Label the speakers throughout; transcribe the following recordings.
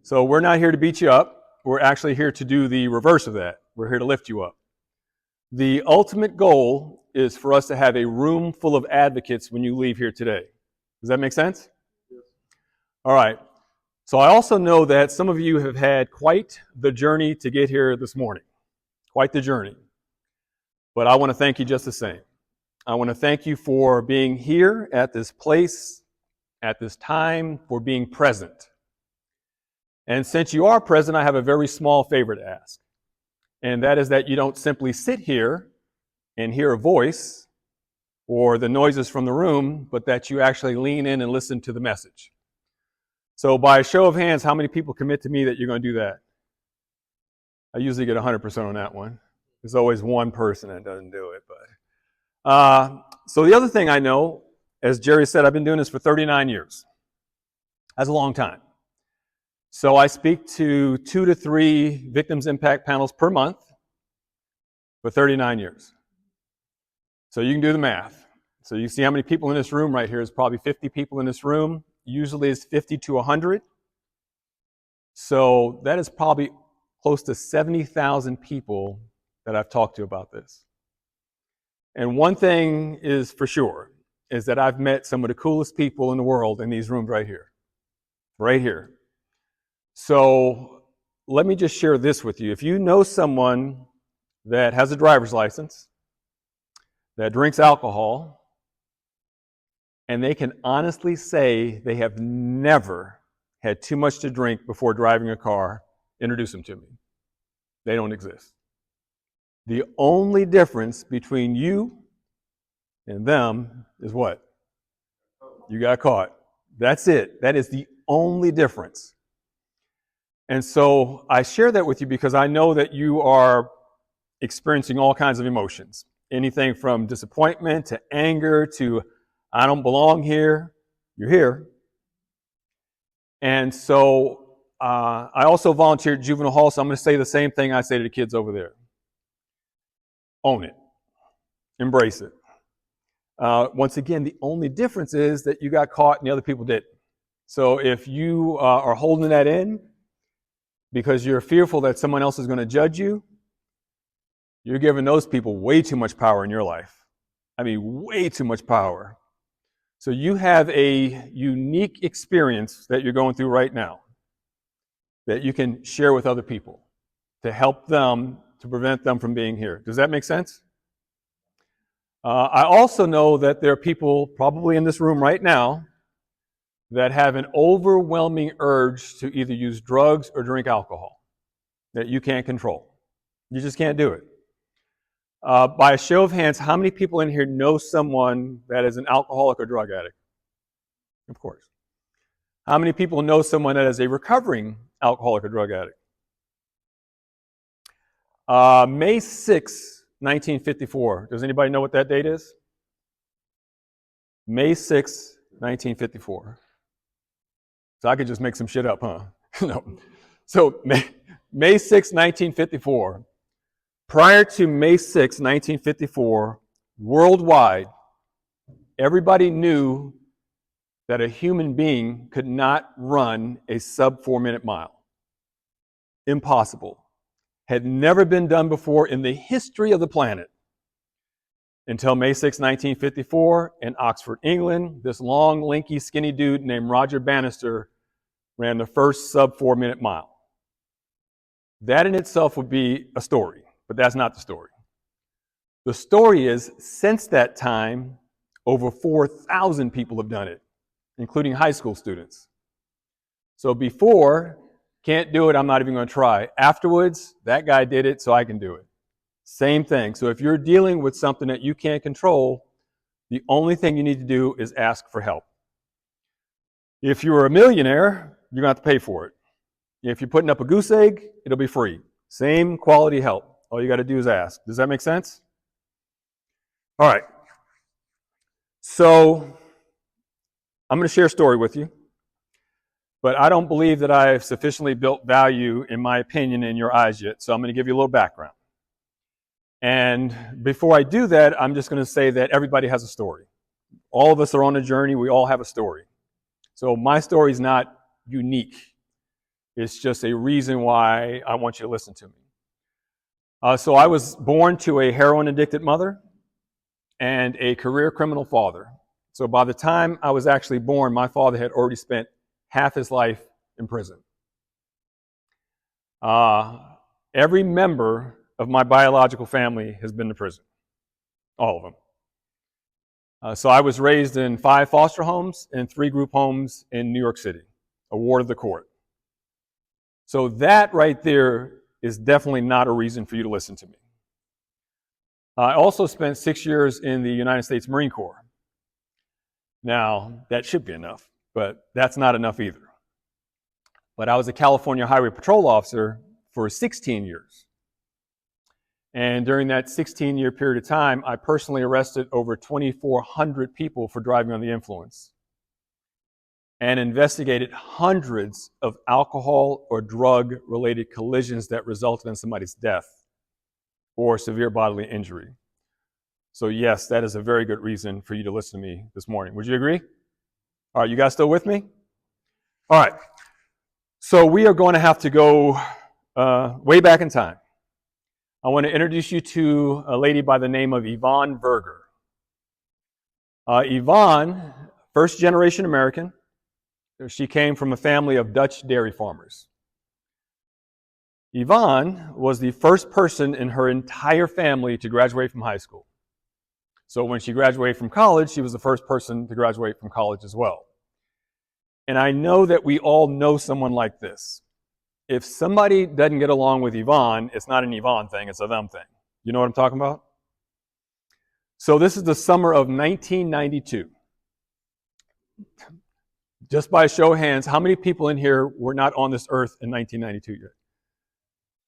Speaker 1: So we're not here to beat you up. We're actually here to do the reverse of that. We're here to lift you up. The ultimate goal is for us to have a room full of advocates when you leave here today. Does that make sense? Yes. All right. So I also know that some of you have had quite the journey to get here this morning. Quite the journey. But I want to thank you just the same. I want to thank you for being here at this place, at this time, for being present. And since you are present, I have a very small favor to ask. And that is that you don't simply sit here and hear a voice or the noises from the room, but that you actually lean in and listen to the message. So by a show of hands, how many people commit to me that you're going to do that? I usually get 100% on that one. There's always one person that doesn't do it. So the other thing I know, as Jerry said, I've been doing this for 39 years. That's a long time. So I speak to 2 to 3 victims impact panels per month for 39 years. So you can do the math. So you see how many people in this room right here. There's probably 50 people in this room. Usually it's 50 to 100. So that is probably close to 70,000 people that I've talked to about this. And one thing is for sure, is that I've met some of the coolest people in the world in these rooms right here. Right here. So let me just share this with you. If you know someone that has a driver's license, that drinks alcohol, and they can honestly say they have never had too much to drink before driving a car, introduce them to me. They don't exist. The only difference between you and them is what? You got caught. That's it. That is the only difference. And so I share that with you because I know that you are experiencing all kinds of emotions. Anything from disappointment to anger to I don't belong here. You're here. And so I also volunteer at juvenile hall, so I'm going to say the same thing I say to the kids over there. Own it. Embrace it. Once again, the only difference is that you got caught and the other people didn't. So if you are holding that in because you're fearful that someone else is going to judge you, you're giving those people way too much power in your life. I mean, way too much power. So you have a unique experience that you're going through right now that you can share with other people to help them, to prevent them from being here. Does that make sense? I also know that there are people probably in this room right now that have an overwhelming urge to either use drugs or drink alcohol that you can't control. You just can't do it. By a show of hands, how many people in here know someone that is an alcoholic or drug addict? Of course. How many people know someone that is a recovering alcoholic or drug addict? May 6, 1954. Does anybody know what that date is? May 6, 1954. So I could just make some shit up, huh? No. So May 6, 1954. Prior to May 6, 1954, worldwide, everybody knew that a human being could not run a sub 4-minute mile. Impossible. Had never been done before in the history of the planet. Until May 6, 1954, in Oxford, England, this long, lanky, skinny dude named Roger Bannister ran the first sub 4-minute mile. That in itself would be a story, but that's not the story. The story is, since that time, over 4,000 people have done it, including high school students. So before, can't do it, I'm not even going to try. Afterwards, that guy did it, so I can do it. Same thing. So if you're dealing with something that you can't control, the only thing you need to do is ask for help. If you're a millionaire, you're going to have to pay for it. If you're putting up a goose egg, it'll be free. Same quality help. All you got to do is ask. Does that make sense? All right. So I'm going to share a story with you, but I don't believe that I've sufficiently built value, in my opinion, in your eyes yet. So I'm going to give you a little background. And before I do that, I'm just going to say that everybody has a story. All of us are on a journey. We all have a story. So my story is not unique. It's just a reason why I want you to listen to me. So I was born to a heroin-addicted mother and a career criminal father. So by the time I was actually born, my father had already spent half his life in prison. Every member of my biological family has been to prison, all of them. So I was raised in 5 foster homes and 3 group homes in New York City, a ward of the court. So that right there is definitely not a reason for you to listen to me. I also spent 6 years in the United States Marine Corps. Now, that should be enough, but that's not enough either. But I was a California Highway Patrol officer for 16 years. And during that 16-year period of time, I personally arrested over 2,400 people for driving under the influence and investigated hundreds of alcohol or drug-related collisions that resulted in somebody's death or severe bodily injury. So yes, that is a very good reason for you to listen to me this morning. Would you agree? All right, you guys still with me? All right. So we are going to have to go way back in time. I want to introduce you to a lady by the name of Yvonne Berger. Yvonne, first-generation American. She came from a family of Dutch dairy farmers. Yvonne was the first person in her entire family to graduate from high school. So when she graduated from college, she was the first person to graduate from college as well. And I know that we all know someone like this. If somebody doesn't get along with Yvonne, it's not an Yvonne thing, it's a them thing. You know what I'm talking about? So this is the summer of 1992. Just by a show of hands, how many people in here were not on this earth in 1992 yet?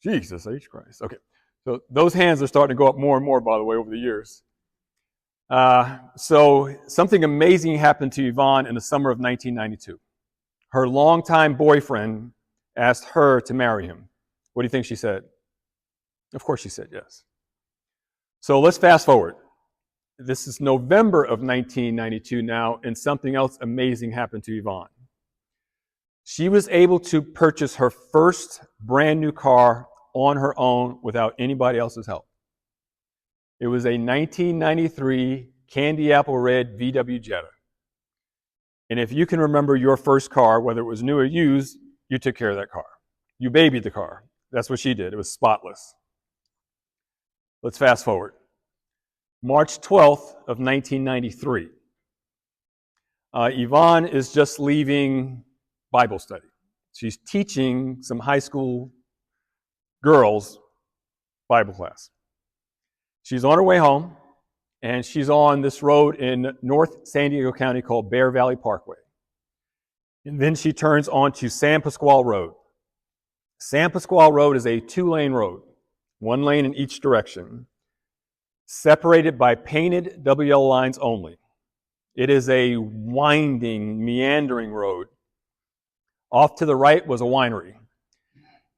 Speaker 1: Jesus H. Christ. Okay. So those hands are starting to go up more and more, by the way, over the years. So something amazing happened to Yvonne in the summer of 1992. Her longtime boyfriend asked her to marry him. What do you think she said? Of course she said yes. So let's fast forward. This is November of 1992 now, and something else amazing happened to Yvonne. She was able to purchase her first brand new car on her own without anybody else's help. It was a 1993 candy apple red VW Jetta. And if you can remember your first car, whether it was new or used, you took care of that car. You babied the car. That's what she did. It was spotless. Let's fast forward. March 12th of 1993. Yvonne is just leaving Bible study. She's teaching some high school girls Bible class. She's on her way home, and she's on this road in North San Diego County called Bear Valley Parkway. And then she turns onto San Pasqual Road. San Pasqual Road is a 2-lane road, 1 lane in each direction, separated by painted WL lines only. It is a winding, meandering road. Off to the right was a winery,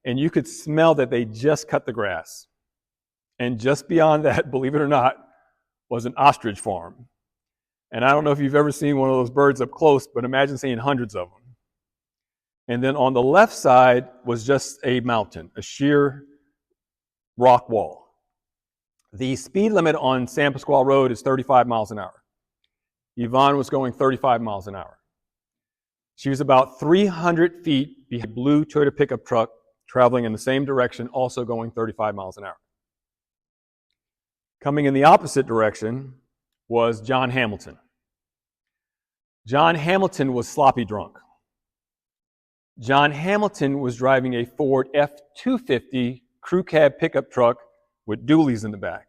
Speaker 1: and you could smell that they just cut the grass. And just beyond that, believe it or not, was an ostrich farm. And I don't know if you've ever seen one of those birds up close, but imagine seeing hundreds of them. And then on the left side was just a mountain, a sheer rock wall. The speed limit on San Pasqual Road is 35 miles an hour. Yvonne was going 35 miles an hour. She was about 300 feet behind a blue Toyota pickup truck traveling in the same direction, also going 35 miles an hour. Coming in the opposite direction was John Hamilton. John Hamilton was sloppy drunk. John Hamilton was driving a Ford F-250 crew cab pickup truck with dualies in the back.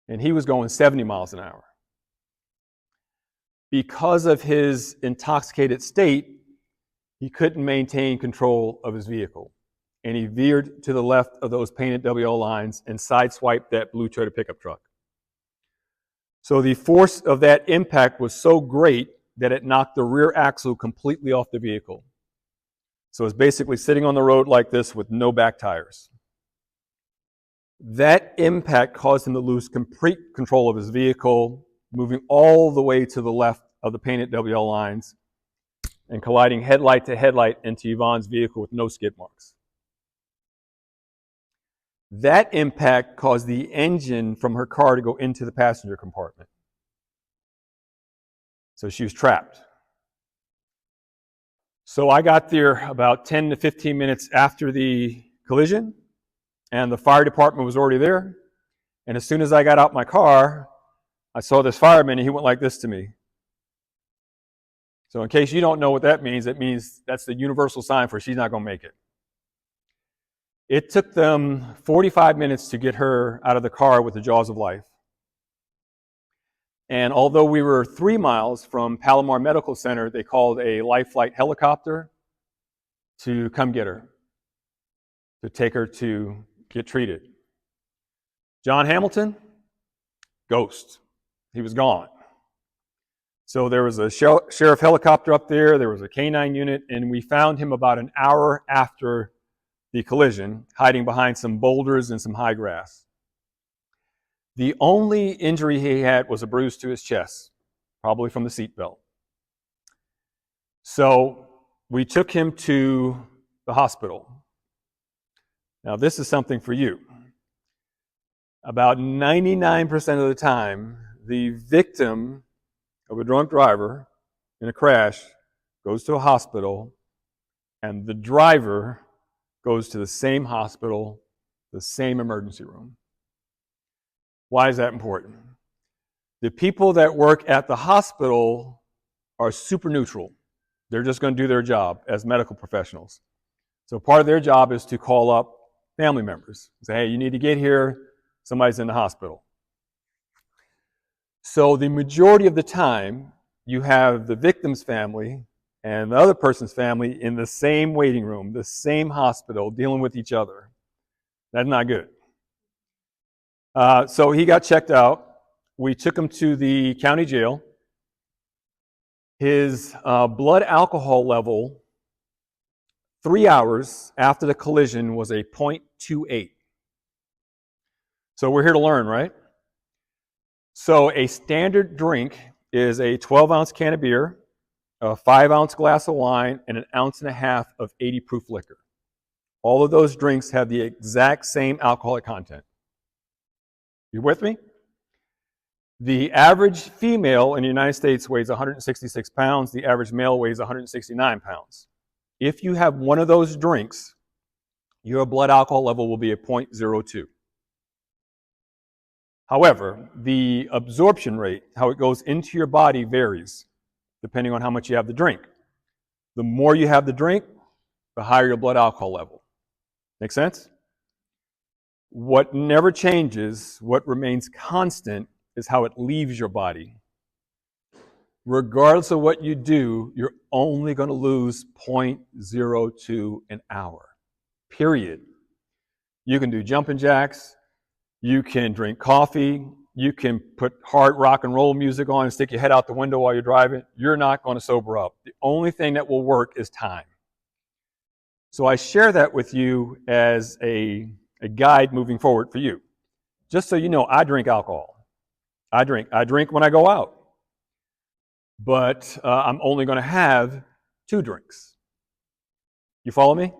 Speaker 1: And he was going 70 miles an hour. Because of his intoxicated state, he couldn't maintain control of his vehicle. And he veered to the left of those painted WO lines and sideswiped that blue Toyota pickup truck. So the force of that impact was so great that it knocked the rear axle completely off the vehicle. So it's basically sitting on the road like this with no back tires. That impact caused him to lose complete control of his vehicle, moving all the way to the left of the painted WL lines and colliding headlight to headlight into Yvonne's vehicle with no skid marks. That impact caused the engine from her car to go into the passenger compartment. So she was trapped. So I got there about 10 to 15 minutes after the collision, and the fire department was already there. And as soon as I got out my car, I saw this fireman, and he went like this to me. So in case you don't know what that means, it means that's the universal sign for she's not going to make it. It took them 45 minutes to get her out of the car with the jaws of life. And although we were 3 miles from Palomar Medical Center, they called a life flight helicopter to come get her, to take her to get treated. John Hamilton, ghost. He was gone. So there was a sheriff helicopter up there, there was a K-9 unit, and we found him about an hour after the collision, hiding behind some boulders and some high grass. The only injury he had was a bruise to his chest, probably from the seatbelt. So we took him to the hospital. Now this is something for you. About 99% of the time, the victim of a drunk driver in a crash goes to a hospital, and the driver goes to the same hospital, the same emergency room. Why is that important? The people that work at the hospital are super neutral. They're just going to do their job as medical professionals. So part of their job is to call up family members. Say, hey, you need to get here. Somebody's in the hospital. So the majority of the time, you have the victim's family and the other person's family in the same waiting room, the same hospital, dealing with each other. That's not good. So he got checked out. We took him to the county jail. His blood alcohol level 3 hours after the collision was a 0.28. So we're here to learn, right? So a standard drink is a 12-ounce can of beer, a 5-ounce glass of wine, and an 1.5 ounces of 80 proof liquor. All of those drinks have the exact same alcoholic content. You with me? The average female in the United States weighs 166 pounds. The average male weighs 169 pounds. If you have one of those drinks, your blood alcohol level will be a 0.02. However, the absorption rate, how it goes into your body, varies depending on how much you have to drink. The more you have to drink, the higher your blood alcohol level. Make sense? What never changes, what remains constant, is how it leaves your body. Regardless of what you do, you're only going to lose 0.02 an hour, period. You can do jumping jacks, you can drink coffee, you can put hard rock and roll music on and stick your head out the window while you're driving. You're not going to sober up. The only thing that will work is time. So I share that with you as a guide moving forward for you. Just so you know, I drink alcohol. I drink when I go out. But I'm only going to have 2 drinks. You follow me?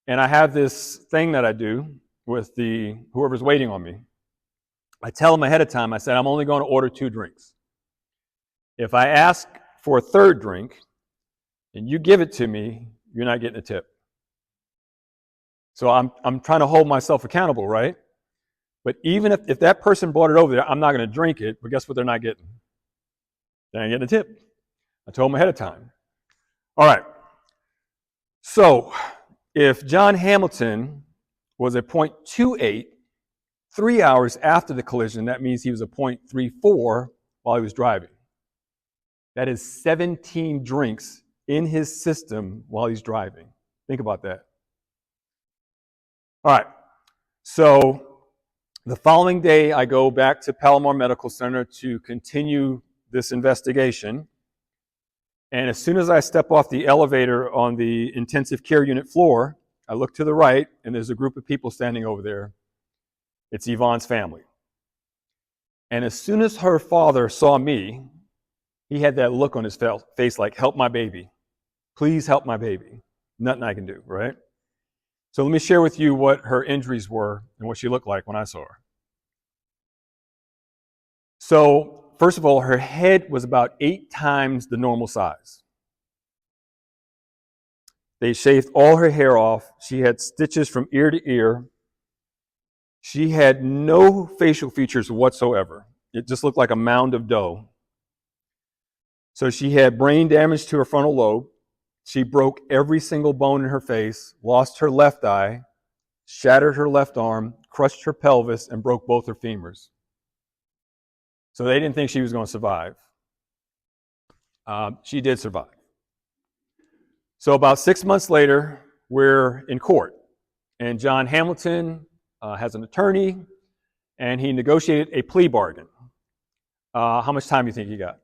Speaker 1: And I have this thing that I do with whoever's waiting on me. I tell them ahead of time, I said, I'm only going to order 2 drinks. If I ask for a 3rd drink and you give it to me, you're not getting a tip. So I'm trying to hold myself accountable, right? But even if that person brought it over there, I'm not going to drink it, but guess what they're not getting? They ain't getting a tip. I told them ahead of time. All right. So if John Hamilton was a 0.28 3 hours after the collision, that means he was a 0.34 while he was driving. That is 17 drinks in his system while he's driving. Think about that. All right. So the following day, I go back to Palomar Medical Center to continue this investigation. And as soon as I step off the elevator on the intensive care unit floor, I look to the right, and there's a group of people standing over there. It's Yvonne's family. And as soon as her father saw me, he had that look on his face like, help my baby. Please help my baby. Nothing I can do, right? So let me share with you what her injuries were and what she looked like when I saw her. So first of all, her head was about 8 times the normal size. They shaved all her hair off. She had stitches from ear to ear. She had no facial features whatsoever. It just looked like a mound of dough. So she had brain damage to her frontal lobe. She broke every single bone in her face, lost her left eye, shattered her left arm, crushed her pelvis, and broke both her femurs. So they didn't think she was going to survive. She did survive. So about 6 months later, we're in court. And John Hamilton has an attorney, and he negotiated a plea bargain. How much time do you think he got?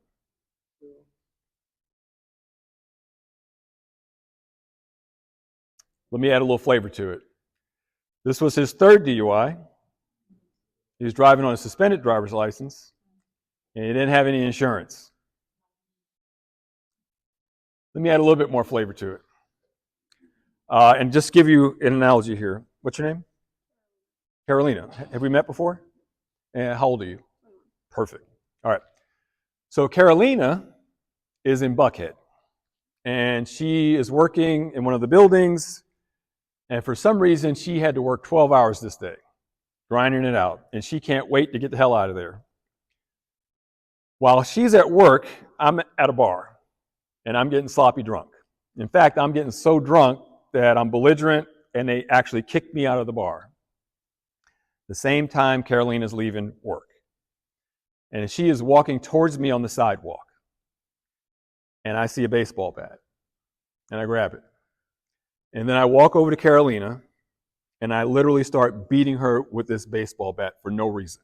Speaker 1: Let me add a little flavor to it. This was his 3rd DUI. He was driving on a suspended driver's license, and he didn't have any insurance. Let me add a little bit more flavor to it. And just give you an analogy here. What's your name? Carolina. Have we met before? And how old are you? Perfect. All right. So Carolina is in Buckhead, and she is working in one of the buildings, and for some reason, she had to work 12 hours this day, grinding it out, and she can't wait to get the hell out of there. While she's at work, I'm at a bar, and I'm getting sloppy drunk. In fact, I'm getting so drunk that I'm belligerent, and they actually kicked me out of the bar. The same time Carolina's leaving work. And she is walking towards me on the sidewalk. And I see a baseball bat. And I grab it. And then I walk over to Carolina, and I literally start beating her with this baseball bat for no reason.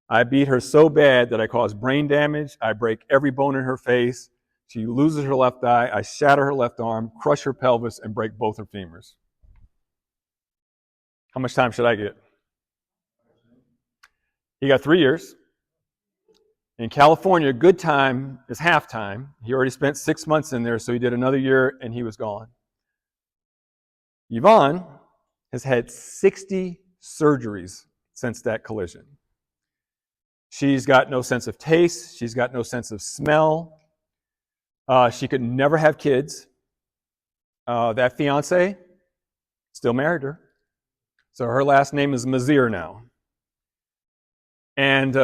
Speaker 1: I beat her so bad that I cause brain damage. I break every bone in her face. She loses her left eye. I shatter her left arm, crush her pelvis, and break both her femurs. How much time should I get? He got 3 years. In California, good time is half time. He already spent 6 months in there, so he did another year, and he was gone. Yvonne has had 60 surgeries since that collision. She's got no sense of taste. She's got no sense of smell. She could never have kids. That fiance still married her. So her last name is Mazir now. And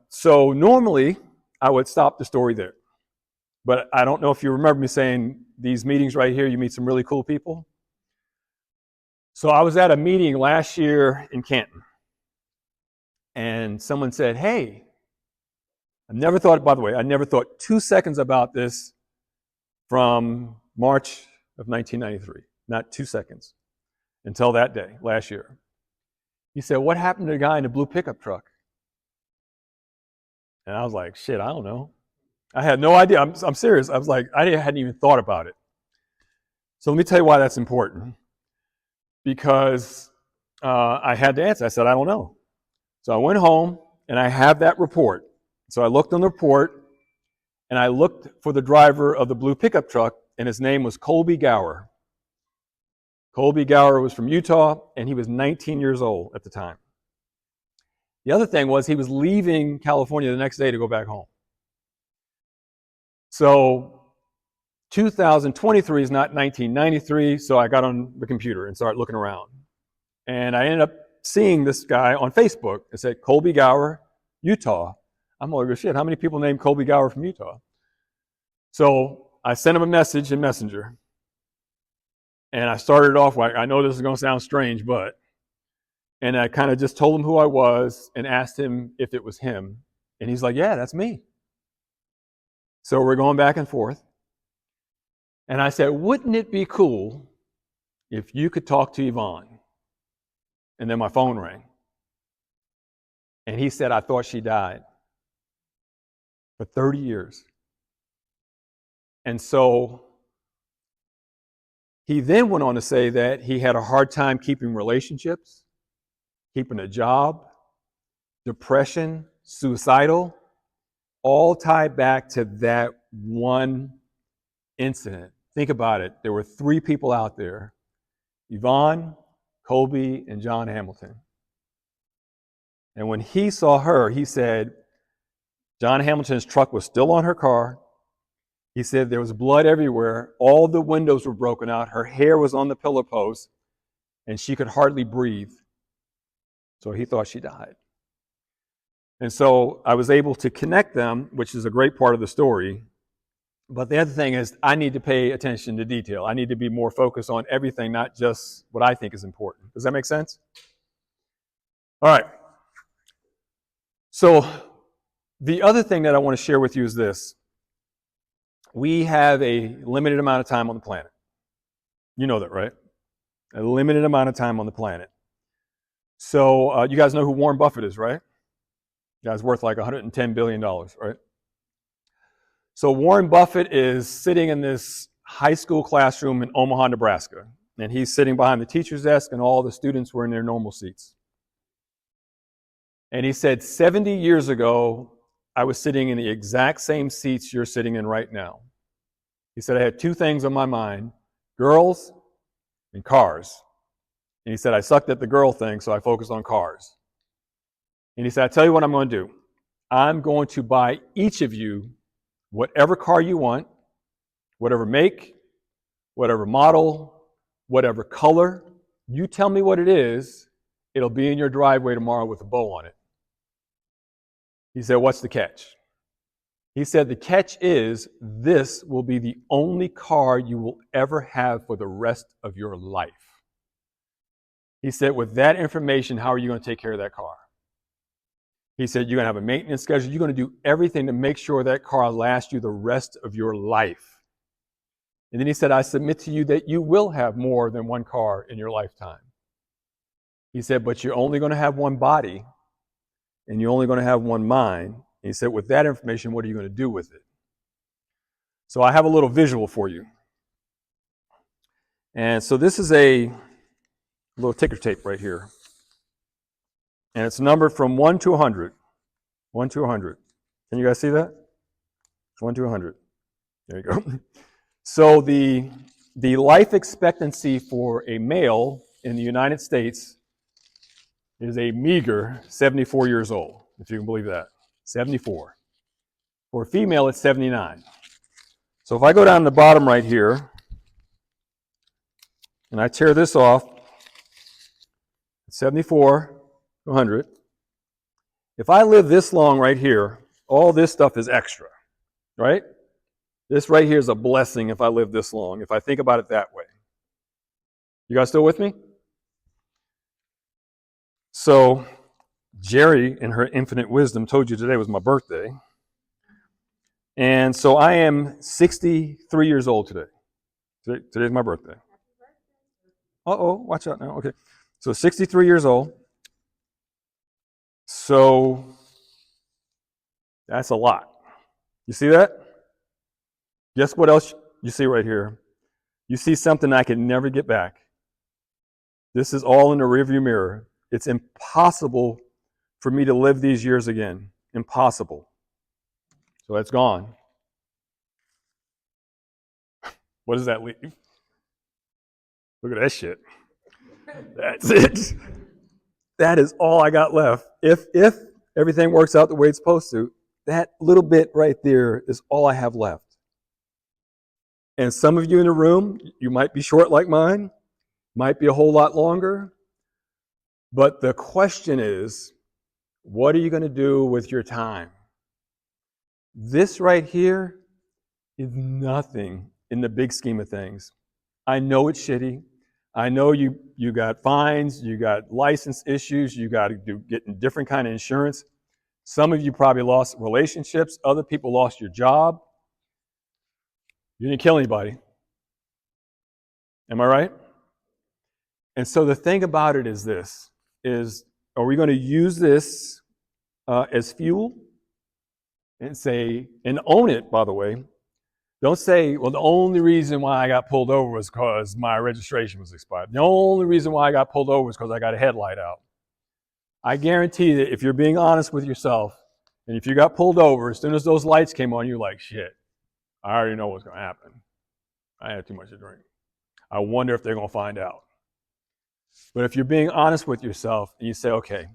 Speaker 1: so normally I would stop the story there. But I don't know if you remember me saying these meetings right here, you meet some really cool people. So I was at a meeting last year in Canton. And someone said, hey, I never thought 2 seconds about this from March of 1993. Not 2 seconds until that day, last year. He said, what happened to the guy in the blue pickup truck? And I was like, shit, I don't know. I had no idea. I'm serious. I was like, I hadn't even thought about it. So let me tell you why that's important. Because I had to answer. I said, I don't know. So I went home, and I have that report. So I looked on the report, and I looked for the driver of the blue pickup truck, and his name was Colby Gower. Colby Gower was from Utah, and he was 19 years old at the time. The other thing was he was leaving California the next day to go back home. So 2023 is not 1993, so I got on the computer and started looking around. And I ended up seeing this guy on Facebook. It said Colby Gower, Utah. I'm like, shit, how many people named Colby Gower from Utah? So I sent him a message in Messenger. And I started off like, I know this is going to sound strange, but... And I kind of just told him who I was and asked him if it was him. And he's like, yeah, that's me. So we're going back and forth. And I said, wouldn't it be cool if you could talk to Yvonne? And then my phone rang. And he said, I thought she died for 30 years. And so he then went on to say that he had a hard time keeping relationships, keeping a job, depression, suicidal, all tied back to that one incident Think about it. There were 3 people out there: Yvonne, Colby, and John Hamilton. And when he saw her, he said, John Hamilton's truck was still on her car. He said there was blood everywhere. All the windows were broken out. Her hair was on the pillar post, and she could hardly breathe. So he thought she died. And so I was able to connect them, which is a great part of the story. But the other thing is, I need to pay attention to detail. I need to be more focused on everything, not just what I think is important. Does that make sense? All right. So the other thing that I want to share with you is this. We have a limited amount of time on the planet. You know that, right? A limited amount of time on the planet. So you guys know who Warren Buffett is, right? The guy's worth like $110 billion, right? So Warren Buffett is sitting in this high school classroom in Omaha, Nebraska. And he's sitting behind the teacher's desk, and all the students were in their normal seats. And he said, 70 years ago, I was sitting in the exact same seats you're sitting in right now. He said, I had 2 things on my mind: girls and cars. And he said, I sucked at the girl thing, so I focused on cars. And he said, I tell you what I'm going to do. I'm going to buy each of you whatever car you want, whatever make, whatever model, whatever color. You tell me what it is. It'll be in your driveway tomorrow with a bow on it. He said, what's the catch? He said, the catch is this will be the only car you will ever have for the rest of your life. He said, with that information, how are you going to take care of that car? He said, you're going to have a maintenance schedule. You're going to do everything to make sure that car lasts you the rest of your life. And then he said, I submit to you that you will have more than one car in your lifetime. He said, but you're only going to have one body, and you're only going to have one mind. And he said, with that information, what are you going to do with it? So I have a little visual for you. And so this is a little ticker tape right here. And it's numbered from 1 to 100. 1 to 100. Can you guys see that? 1 to 100. There you go. So the life expectancy for a male in the United States is a meager 74 years old, if you can believe that. 74. For a female, it's 79. So if I go down the bottom right here, and I tear this off, 74 to 100. If I live this long right here, all this stuff is extra, right? This right here is a blessing if I live this long, if I think about it that way. You guys still with me? So Jerry, in her infinite wisdom, told you today was my birthday. And so I am 63 years old today. Today's my birthday. Uh-oh, watch out now. Okay. So 63 years old. So that's a lot. You see that? Guess what else you see right here? You see something I can never get back. This is all in the rearview mirror. It's impossible for me to live these years again. Impossible. So that's gone. What does that leave? Look at that shit. That's it. That is all I got left. If everything works out the way it's supposed to, that little bit right there is all I have left. And some of you in the room, you might be short like mine, might be a whole lot longer. But the question is, what are you going to do with your time? This right here is nothing in the big scheme of things. I know it's shitty. I know you got fines, you got license issues, you got to get a different kind of insurance. Some of you probably lost relationships. Other people lost your job. You didn't kill anybody. Am I right? And so the thing about it is this, are we going to use this as fuel and own it, by the way? Don't say, well, the only reason why I got pulled over was because my registration was expired. The only reason why I got pulled over was because I got a headlight out. I guarantee that if you're being honest with yourself, and if you got pulled over, as soon as those lights came on, you're like, shit, I already know what's going to happen. I had too much to drink. I wonder if they're going to find out. But if you're being honest with yourself and you say, okay,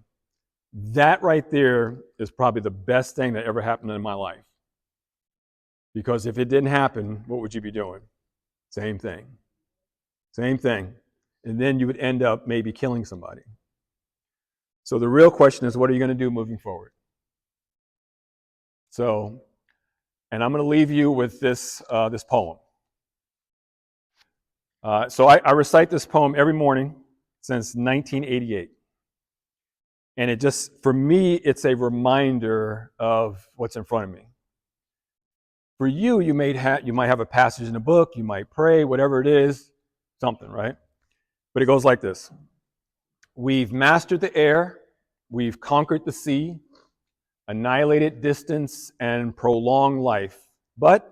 Speaker 1: that right there is probably the best thing that ever happened in my life. Because if it didn't happen, what would you be doing? Same thing. Same thing. And then you would end up maybe killing somebody. So the real question is, what are you going to do moving forward? So, and I'm going to leave you with this poem. So I recite this poem every morning since 1988. And it just, for me, it's a reminder of what's in front of me. For you, you might have a passage in a book, you might pray, whatever it is, something, right? But it goes like this. We've mastered the air, we've conquered the sea, annihilated distance, and prolonged life. But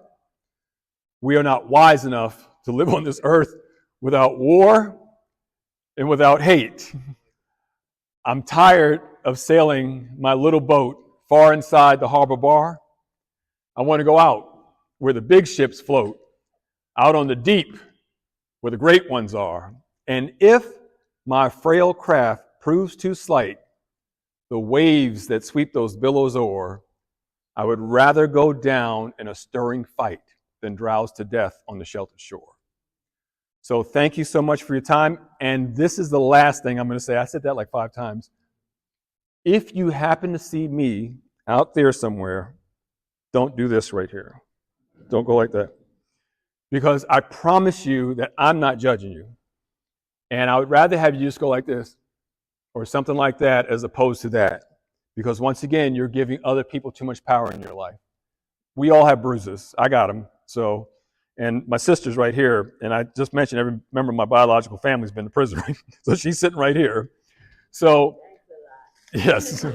Speaker 1: we are not wise enough to live on this earth without war and without hate. I'm tired of sailing my little boat far inside the harbor bar. I want to go out where the big ships float, out on the deep where the great ones are. And if my frail craft proves too slight, the waves that sweep those billows o'er, I would rather go down in a stirring fight than drowse to death on the sheltered shore. So thank you so much for your time. And this is the last thing I'm going to say. I said that like 5 times. If you happen to see me out there somewhere, don't do this right here. Don't go like that. Because I promise you that I'm not judging you. And I would rather have you just go like this or something like that as opposed to that. Because once again, you're giving other people too much power in your life. We all have bruises. I got them. So, and my sister's right here. And I just mentioned every member of my biological family's been to prison. So she's sitting right here. So, yes.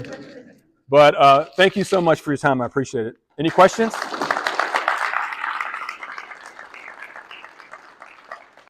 Speaker 1: But thank you so much for your time. I appreciate it. Any questions?